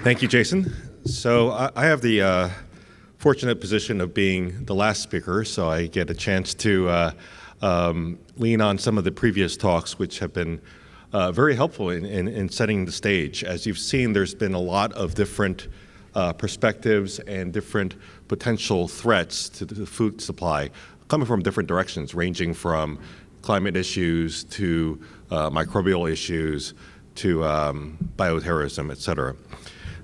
Thank you, Jason. So I have the fortunate position of being the last speaker, so I get a chance to lean on some of the previous talks, which have been very helpful in setting the stage. As you've seen, there's been a lot of different perspectives and different potential threats to the food supply coming from different directions, ranging from climate issues to microbial issues to bioterrorism, et cetera.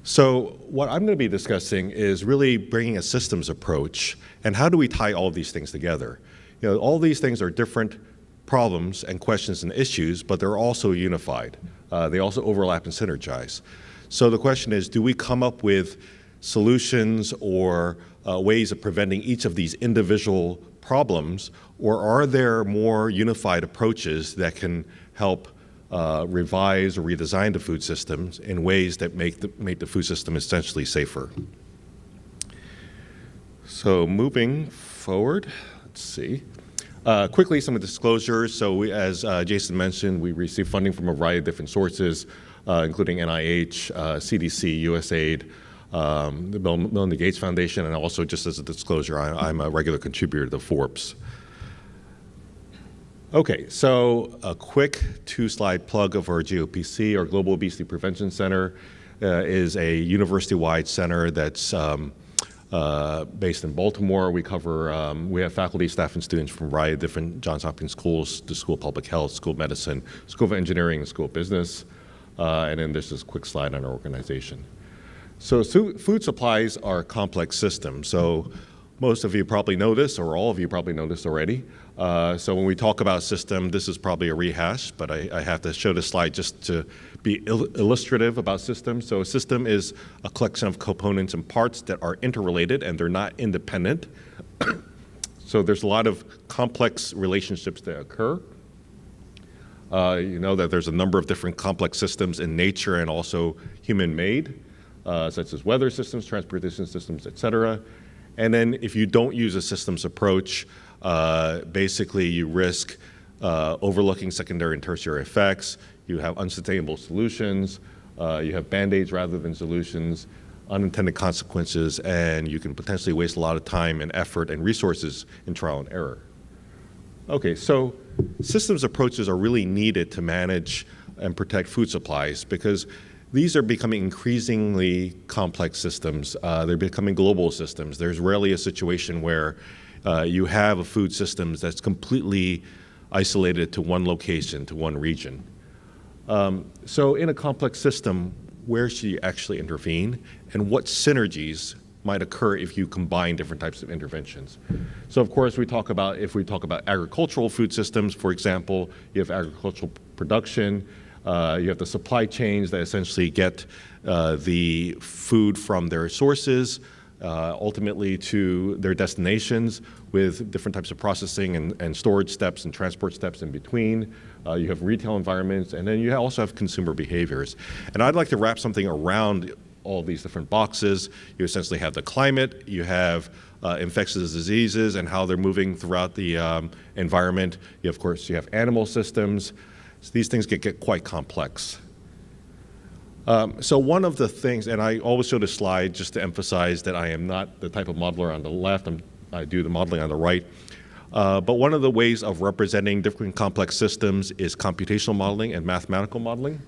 So what I'm going to be discussing is really bringing a systems approach and how do we tie all of these things together. You know, all these things are different problems and questions and issues, but they're also unified. They also overlap and synergize. So the question is, do we come up with solutions or ways of preventing each of these individual problems, or are there more unified approaches that can help revise or redesign the food systems in ways that make the food system essentially safer? So moving forward, let's see. Quickly, some of the disclosures. So as Jason mentioned, we receive funding from a variety of different sources, including NIH, CDC, USAID, the Melinda Gates Foundation, and also, just as a disclosure, I'm a regular contributor to Forbes. Okay, so a quick two-slide plug of our GOPC, our Global Obesity Prevention Center, is a university-wide center that's based in Baltimore. We cover, we have faculty, staff, and students from a variety of different Johns Hopkins schools, the School of Public Health, School of Medicine, School of Engineering, and School of Business. And then there's this quick slide on our organization. So food supplies are complex systems. So most of you probably know this, or all of you probably know this already. So when we talk about system, this is probably a rehash, but I have to show this slide just to be illustrative about systems. So a system is a collection of components and parts that are interrelated and they're not independent. So there's a lot of complex relationships that occur. You know that there's a number of different complex systems in nature and also human-made, such as weather systems, transportation systems, et cetera. And then if you don't use a systems approach, basically you risk overlooking secondary and tertiary effects. You have unsustainable solutions. You have band-aids rather than solutions, unintended consequences, and you can potentially waste a lot of time and effort and resources in trial and error. Okay, so systems approaches are really needed to manage and protect food supplies because these are becoming increasingly complex systems. They're becoming global systems. There's rarely a situation where you have a food system that's completely isolated to one location, to one region. So in a complex system, where should you actually intervene, and what synergies might occur if you combine different types of interventions? So of course, if we talk about agricultural food systems, for example, you have agricultural production, you have the supply chains that essentially get the food from their sources ultimately to their destinations with different types of processing and storage steps and transport steps in between. You have retail environments, and then you also have consumer behaviors. And I'd like to wrap something around all these different boxes. You essentially have the climate, you have infectious diseases and how they're moving throughout the environment. Of course, you have animal systems. So these things get quite complex. So one of the things, and I always show this slide just to emphasize that I am not the type of modeler on the left, I do the modeling on the right. But one of the ways of representing different complex systems is computational modeling and mathematical modeling.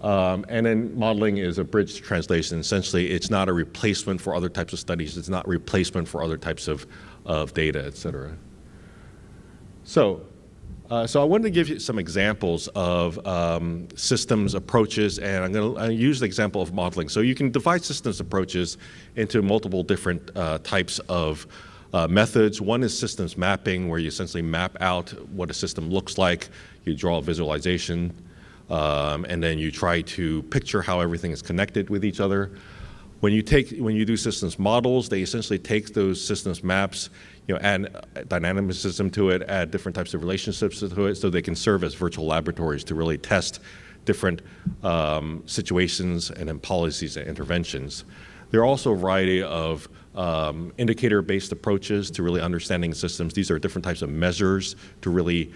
And then modeling is a bridge translation. Essentially, it's not a replacement for other types of studies. It's not a replacement for other types of data, et cetera. So I wanted to give you some examples of systems approaches, and I'm going to use the example of modeling. So you can divide systems approaches into multiple different types of methods. One is systems mapping, where you essentially map out what a system looks like. You draw a visualization, and then you try to picture how everything is connected with each other. When you do systems models, they essentially take those systems maps, add dynamicism to it, add different types of relationships to it, so they can serve as virtual laboratories to really test different situations and then policies and interventions. There are also a variety of indicator-based approaches to really understanding systems. These are different types of measures to really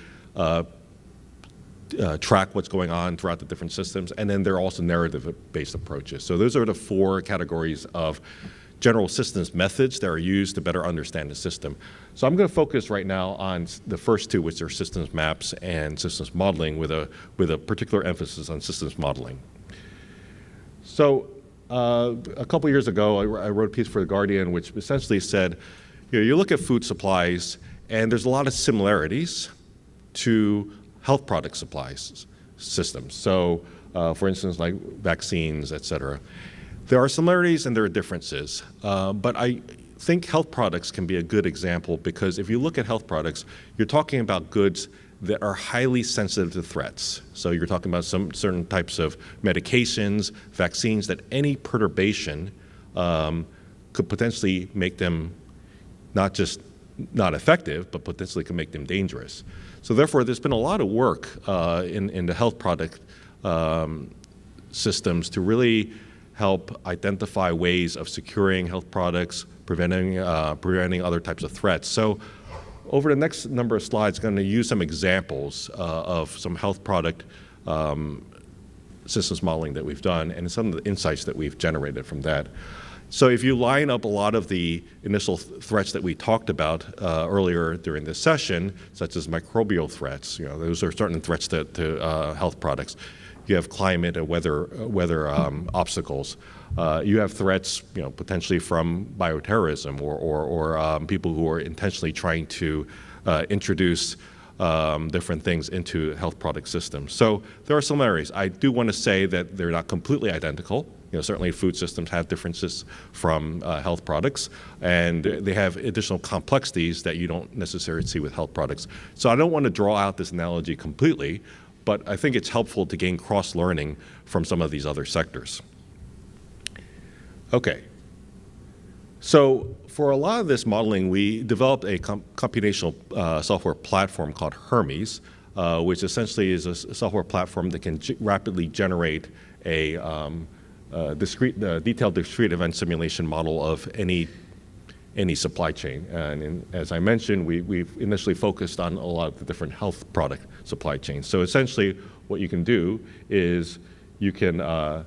track what's going on throughout the different systems, and then there are also narrative-based approaches. So those are the 4 categories of general systems methods that are used to better understand the system. So I'm going to focus right now on the first 2, which are systems maps and systems modeling, with a particular emphasis on systems modeling. So a couple years ago, I wrote a piece for The Guardian, which essentially said, you look at food supplies, and there's a lot of similarities to health product supplies systems. So, for instance, like vaccines, et cetera. There are similarities and there are differences, but I think health products can be a good example, because if you look at health products, you're talking about goods that are highly sensitive to threats. So you're talking about some certain types of medications, vaccines, that any perturbation could potentially make them not just not effective, but potentially can make them dangerous. So therefore, there's been a lot of work in the health product systems to really help identify ways of securing health products, preventing other types of threats. So over the next number of slides, I'm going to use some examples of some health product systems modeling that we've done and some of the insights that we've generated from that. So if you line up a lot of the initial threats that we talked about earlier during this session, such as microbial threats, those are certain threats to health products. You have climate and weather obstacles. You have threats, potentially from bioterrorism or people who are intentionally trying to introduce different things into health product systems. So there are similarities. I do want to say that they're not completely identical. Certainly food systems have differences from health products, and they have additional complexities that you don't necessarily see with health products. So I don't want to draw out this analogy completely, but I think it's helpful to gain cross-learning from some of these other sectors. Okay. So for a lot of this modeling, we developed a computational software platform called Hermes, which essentially is a software platform that can rapidly generate a detailed discrete event simulation model of any supply chain. And as I mentioned, we've initially focused on a lot of the different health product supply chains. So essentially, what you can do is you can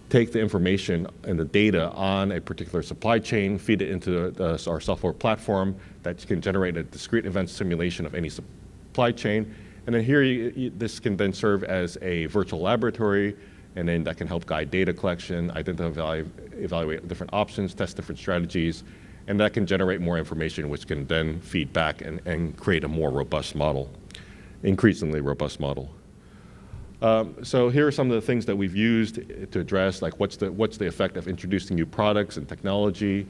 take the information and the data on a particular supply chain, feed it into our software platform that can generate a discrete event simulation of any supply chain. And then here, this can then serve as a virtual laboratory, and then that can help guide data collection, identify, evaluate different options, test different strategies, and that can generate more information, which can then feed back and create a more robust model, increasingly robust model. So here are some of the things that we've used to address, like what's the effect of introducing new products and technology,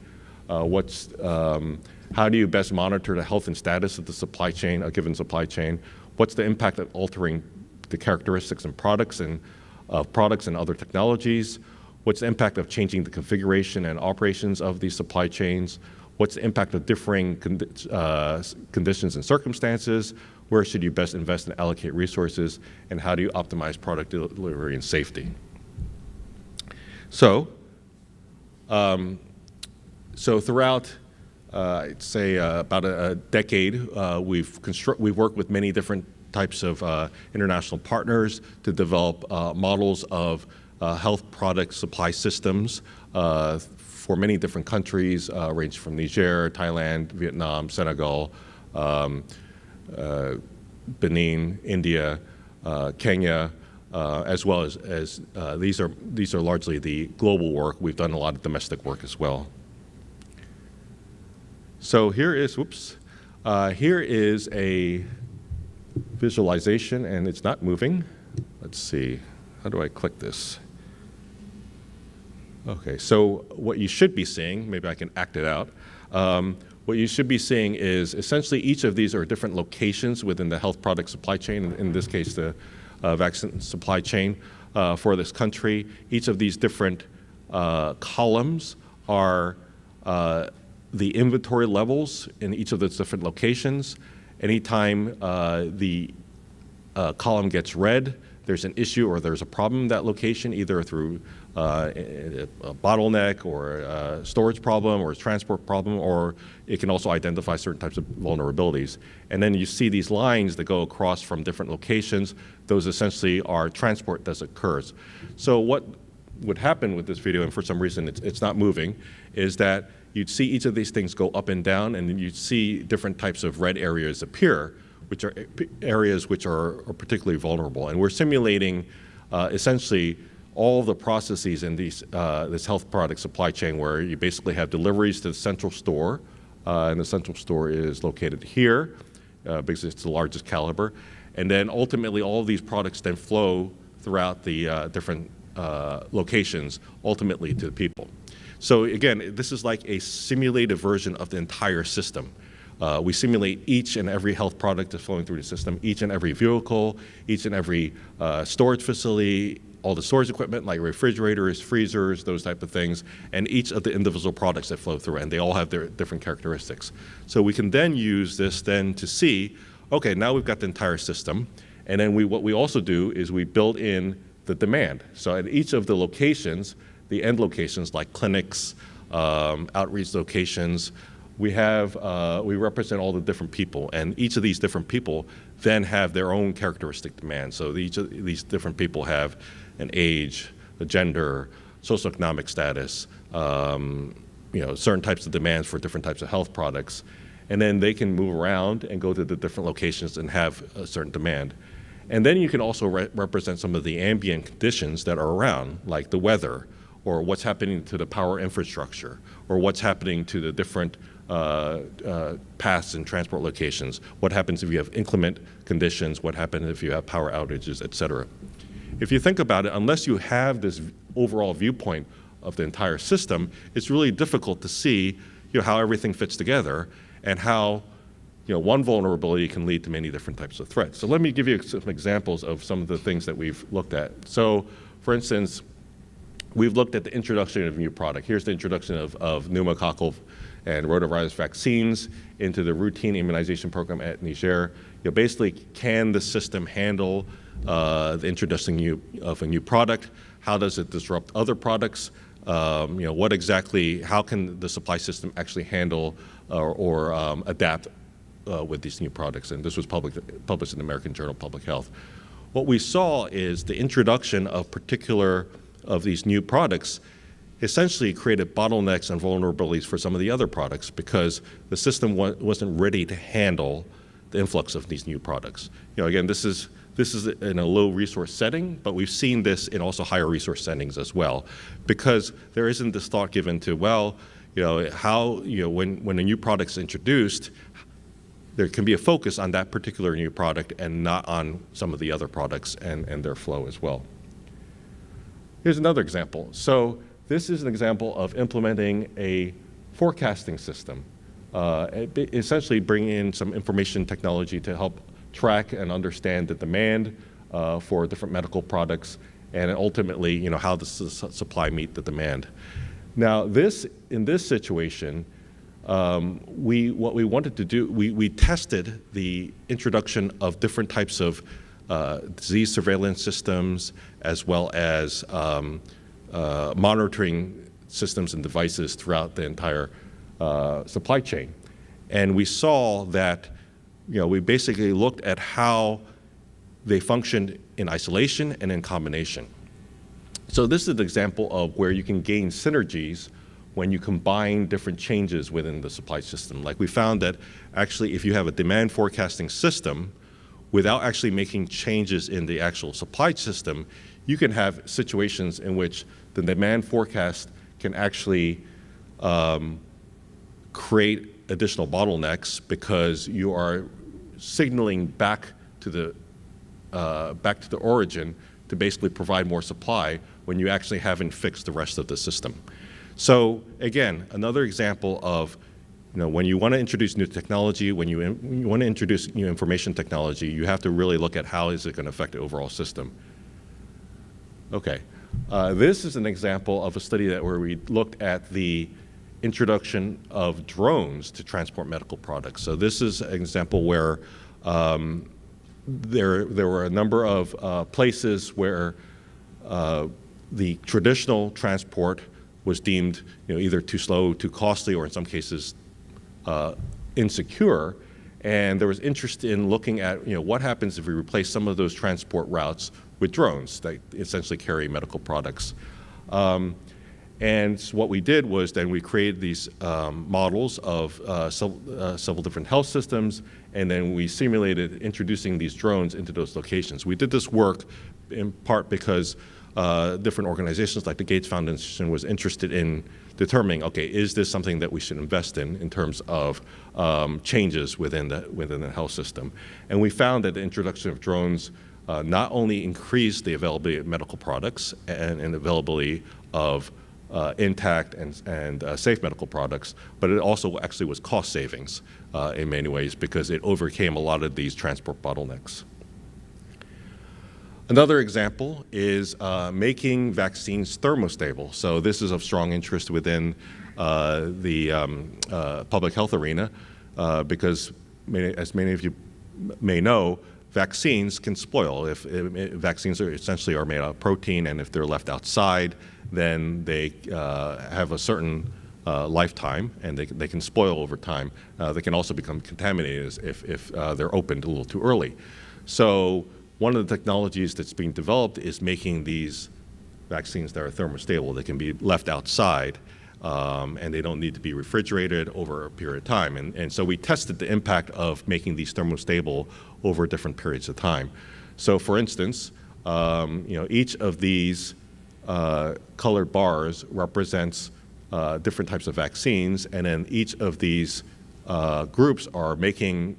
how do you best monitor the health and status of the supply chain, a given supply chain, what's the impact of altering the characteristics and products and other technologies, what's the impact of changing the configuration and operations of these supply chains, what's the impact of differing conditions and circumstances, where should you best invest and allocate resources, and how do you optimize product delivery and safety. So, throughout, I'd say about a decade, we've worked with many different types of international partners to develop models of health product supply systems for many different countries, ranging from Niger, Thailand, Vietnam, Senegal, Benin, India, Kenya, as well as these are largely the global work. We've done a lot of domestic work as well. So here is a visualization, and it's not moving. Let's see, how do I click this? Okay, so what you should be seeing, maybe I can act it out. What you should be seeing is essentially each of these are different locations within the health product supply chain, in this case the vaccine supply chain for this country. Each of these different columns are the inventory levels in each of those different locations. Anytime the column gets red, there's an issue or there's a problem in that location, either through a bottleneck or a storage problem or a transport problem, or it can also identify certain types of vulnerabilities. And then you see these lines that go across from different locations. Those essentially are transport that occurs. So what would happen with this video, and for some reason it's not moving, is that you'd see each of these things go up and down, and then you'd see different types of red areas appear, which are areas which are particularly vulnerable. And we're simulating essentially all the processes in this health product supply chain, where you basically have deliveries to the central store, and the central store is located here because it's the largest caliber. And then ultimately all of these products then flow throughout the different locations, ultimately to the people. So again, this is like a simulated version of the entire system. We simulate each and every health product that's flowing through the system, each and every vehicle, each and every storage facility, all the storage equipment like refrigerators, freezers, those type of things, and each of the individual products that flow through, and they all have their different characteristics. So we can then use this then to see, okay, now we've got the entire system, and then what we also do is we build in the demand. So at each of the locations, the end locations like clinics, outreach locations, we represent all the different people, and each of these different people then have their own characteristic demands. So each of these different people have an age, a gender, socioeconomic status, certain types of demands for different types of health products, and then they can move around and go to the different locations and have a certain demand. And then you can also represent some of the ambient conditions that are around, like the weather, or what's happening to the power infrastructure, or what's happening to the different paths and transport locations. What happens if you have inclement conditions? What happens if you have power outages, et cetera? If you think about it, unless you have this overall viewpoint of the entire system, it's really difficult to see how everything fits together and how one vulnerability can lead to many different types of threats. So let me give you some examples of some of the things that we've looked at. So for instance, we've looked at the introduction of a new product. Here's the introduction of pneumococcal and rotavirus vaccines into the routine immunization program at Niger. Basically, can the system handle the introduction of a new product? How does it disrupt other products? How can the supply system actually handle or adapt with these new products? And this was published in the American Journal of Public Health. What we saw is the introduction of particular of these new products essentially created bottlenecks and vulnerabilities for some of the other products because the system wasn't ready to handle the influx of these new products. Again, this is in a low resource setting, but we've seen this in also higher resource settings as well, because there isn't this thought given to, when a new product's introduced, there can be a focus on that particular new product and not on some of the other products and their flow as well. Here's another example. So this is an example of implementing a forecasting system, essentially bringing in some information technology to help track and understand the demand for different medical products, and ultimately, how the supply meet the demand. Now, in this situation, what we wanted to do, we tested the introduction of different types of disease surveillance systems, as well as monitoring systems and devices throughout the entire supply chain. And we saw that, we basically looked at how they functioned in isolation and in combination. So this is an example of where you can gain synergies when you combine different changes within the supply system. Like we found that actually if you have a demand forecasting system, without actually making changes in the actual supply system, you can have situations in which the demand forecast can actually create additional bottlenecks because you are signaling back to the origin to basically provide more supply when you actually haven't fixed the rest of the system. So again, another example of when you want to introduce new technology, when you want to introduce new information technology, you have to really look at how is it going to affect the overall system. Okay, this is an example of a study where we looked at the introduction of drones to transport medical products. So this is an example where there were a number of places where the traditional transport was deemed, either too slow, too costly, or in some cases insecure. And there was interest in looking at, what happens if we replace some of those transport routes with drones that essentially carry medical products. And what we did was then we created these models of several different health systems, and then we simulated introducing these drones into those locations. We did this work in part because different organizations like the Gates Foundation was interested in determining, okay, is this something that we should invest in terms of changes within the health system? And we found that the introduction of drones not only increased the availability of medical products and availability of intact and safe medical products, but it also actually was cost savings in many ways because it overcame a lot of these transport bottlenecks. Another example is making vaccines thermostable. So this is of strong interest within the public health arena because, as many of you may know, vaccines can spoil. If vaccines are essentially made out of protein, and if they're left outside, then they have a certain lifetime, and they can spoil over time. They can also become contaminated if they're opened a little too early. So one of the technologies that's being developed is making these vaccines that are thermostable. They can be left outside, and they don't need to be refrigerated over a period of time. And so we tested the impact of making these thermostable over different periods of time. So for instance, each of these colored bars represents different types of vaccines, and then each of these groups are making,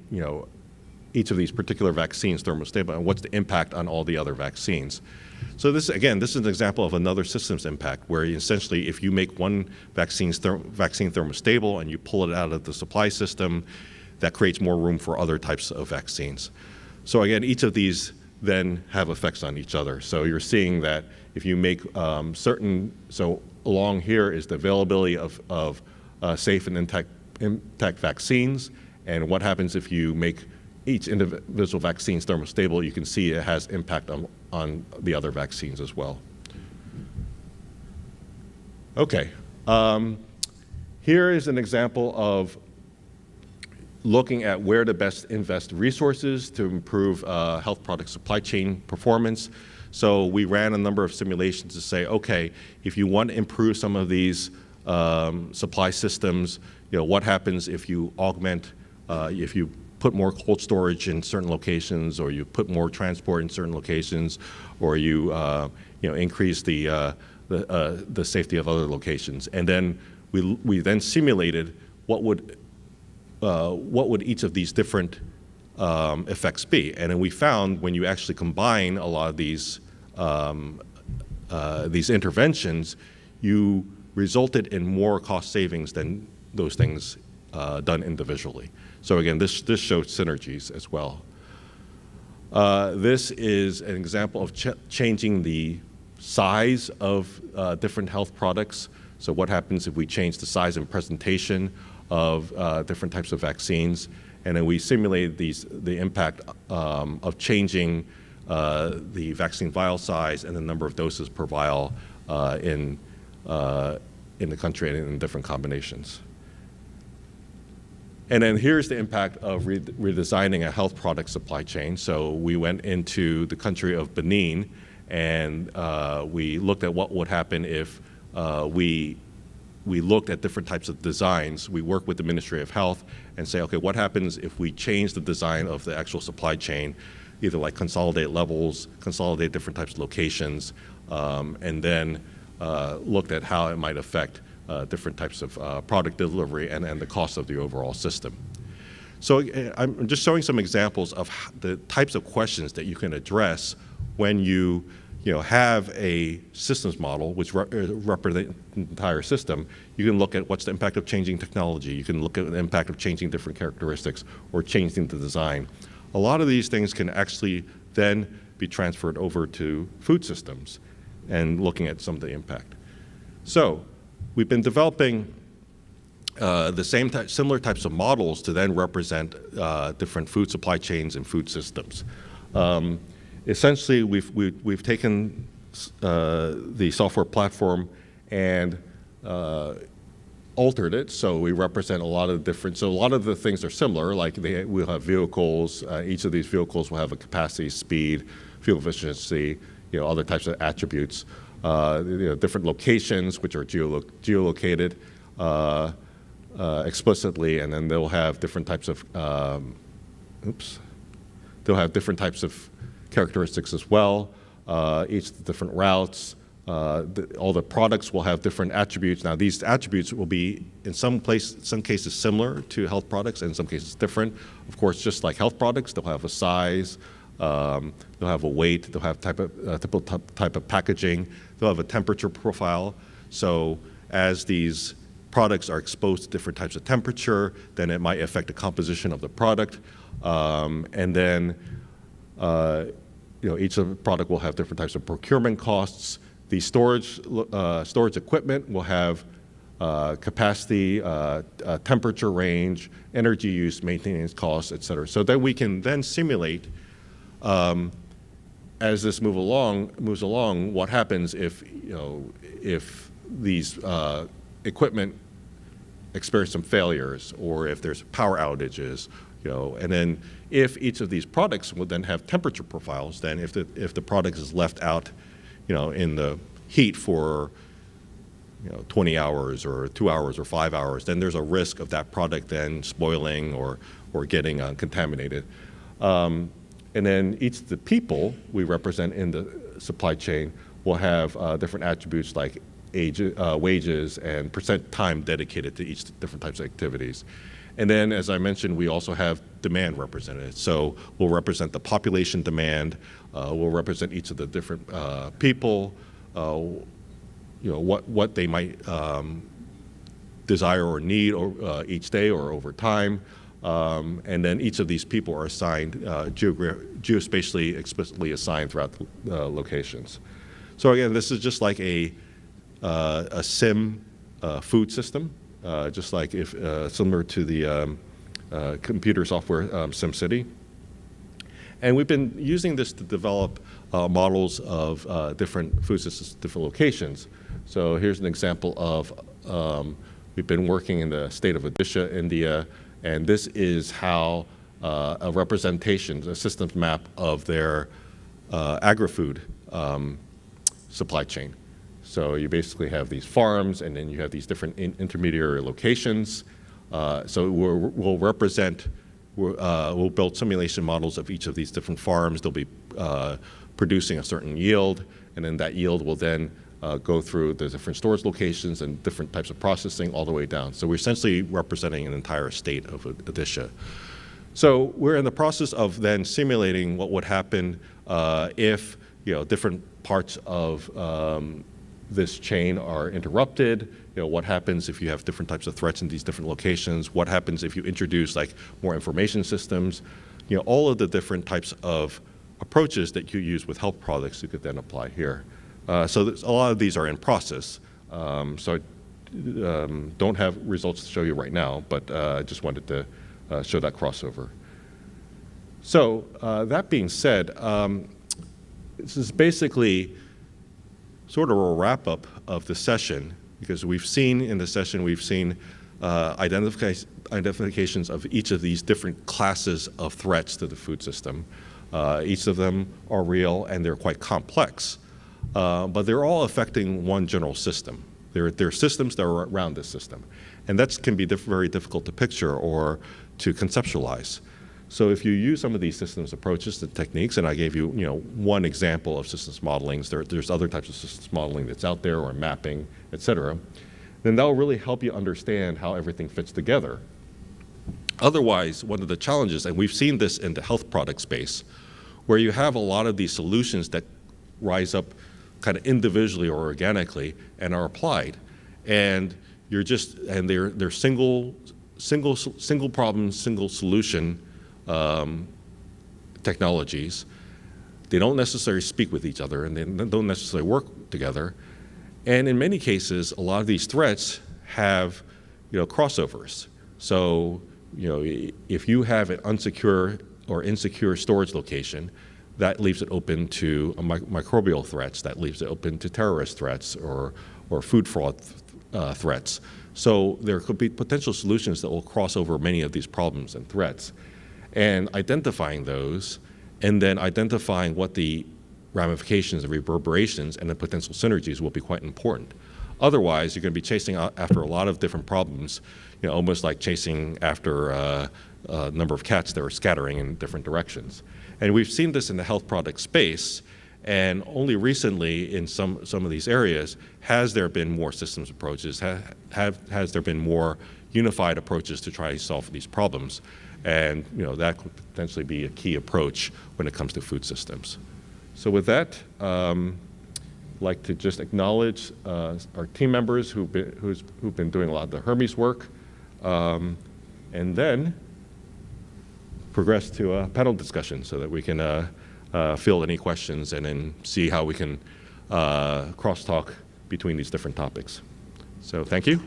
each of these particular vaccines thermostable, and what's the impact on all the other vaccines. So this is an example of another systems impact, where essentially if you make one vaccine thermostable and you pull it out of the supply system, that creates more room for other types of vaccines. So again, each of these then have effects on each other. So you're seeing that if you make so along here is the availability of safe and intact vaccines, and what happens if you make each individual vaccine thermostable. You can see it has impact on the other vaccines as well. Okay, here is an example of looking at where to best invest resources to improve health product supply chain performance. So we ran a number of simulations to say, okay, if you want to improve some of these supply systems, what happens if you augment, if you put more cold storage in certain locations, or you put more transport in certain locations, or you increase the safety of other locations. And then we then simulated what would each of these different effects be. And then we found when you actually combine a lot of these interventions, you resulted in more cost savings than those things done individually. So again, this shows synergies as well. This is an example of changing the size of different health products. So what happens if we change the size and presentation of different types of vaccines? And then we simulated the impact of changing the vaccine vial size and the number of doses per vial in the country and in different combinations. And then here's the impact of redesigning a health product supply chain. So we went into the country of Benin, and we looked at what would happen if we looked at different types of designs. We worked with the Ministry of Health and say, okay, what happens if we change the design of the actual supply chain, either like consolidate levels, consolidate different types of locations, and then looked at how it might affect different types of product delivery and the cost of the overall system. So I'm just showing some examples of the types of questions that you can address when you have a systems model which represents the entire system. You can look at what's the impact of changing technology. You can look at the impact of changing different characteristics or changing the design. A lot of these things can actually then be transferred over to food systems and looking at some of the impact. So we've been developing similar types of models to then represent different food supply chains and food systems. Essentially, we've taken the software platform and altered it, so we represent a lot of different, so a lot of the things are similar, like we'll have vehicles, each of these vehicles will have a capacity, speed, fuel efficiency, other types of attributes, different locations which are geolocated explicitly, and then they'll have different types of, they'll have different types of characteristics as well, each of the different routes. All the products will have different attributes. Now, these attributes will be, in some cases, similar to health products, and in some cases different. Of course, just like health products, they'll have a size, they'll have a weight, they'll have type of packaging, they'll have a temperature profile. So as these products are exposed to different types of temperature, then it might affect the composition of the product, and then each of the product will have different types of procurement costs. The storage equipment will have capacity, temperature range, energy use, maintenance costs, et cetera. So that we can then simulate, as this moves along, what happens if these equipment experience some failures, or if there's power outages, and then if each of these products will then have temperature profiles, then if the product is left out in the heat for 20 hours or 2 hours or 5 hours, then there's a risk of that product then spoiling or getting contaminated. And then each of the people we represent in the supply chain will have different attributes like wages and percent time dedicated to each different types of activities. And then, as I mentioned, we also have demand represented. So we'll represent the population demand. We'll represent each of the different people, what they might desire or need each day or over time. And then each of these people are assigned, geospatially explicitly assigned throughout the locations. So again, this is just like a sim food system. Just like similar to the computer software SimCity. And we've been using this to develop models of different food systems, different locations. So here's an example of, we've been working in the state of Odisha, India, and this is how a representation, a systems map of their agri-food supply chain. So you basically have these farms, and then you have these different intermediary locations. So we'll build simulation models of each of these different farms. They'll be producing a certain yield, and then that yield will then go through the different storage locations and different types of processing all the way down. So we're essentially representing an entire state of Odisha. So we're in the process of then simulating what would happen if different parts of this chain are interrupted. What happens if you have different types of threats in these different locations? What happens if you introduce more information systems? All of the different types of approaches that you use with health products you could then apply here. So a lot of these are in process. So I don't have results to show you right now, but I just wanted to show that crossover. So that being said, this is basically sort of a wrap-up of the session, because we've seen in the session, identifications of each of these different classes of threats to the food system. Each of them are real, and they're quite complex, but they're all affecting one general system. There are systems that are around this system, and that can be very difficult to picture or to conceptualize. So if you use some of these systems approaches and techniques, and I gave you, one example of systems modeling, there's other types of systems modeling that's out there, or mapping, et cetera, then that will really help you understand how everything fits together. Otherwise, one of the challenges, and we've seen this in the health product space, where you have a lot of these solutions that rise up kind of individually or organically and are applied, and they're single problem, single solution technologies. They don't necessarily speak with each other, and they don't necessarily work together. And in many cases, a lot of these threats have, crossovers. So, if you have an unsecure or insecure storage location, that leaves it open to microbial threats, that leaves it open to terrorist threats or food fraud threats. So there could be potential solutions that will cross over many of these problems and threats. And identifying those, and then identifying what the ramifications and reverberations and the potential synergies will be quite important. Otherwise, you're going to be chasing after a lot of different problems, almost like chasing after a number of cats that are scattering in different directions. And we've seen this in the health product space, and only recently in some of these areas has there been more systems approaches, has there been more unified approaches to try to solve these problems. And that could potentially be a key approach when it comes to food systems. So with that, I'd like to just acknowledge our team members who've been doing a lot of the Hermes work, and then progress to a panel discussion so that we can field any questions and then see how we can crosstalk between these different topics. So thank you.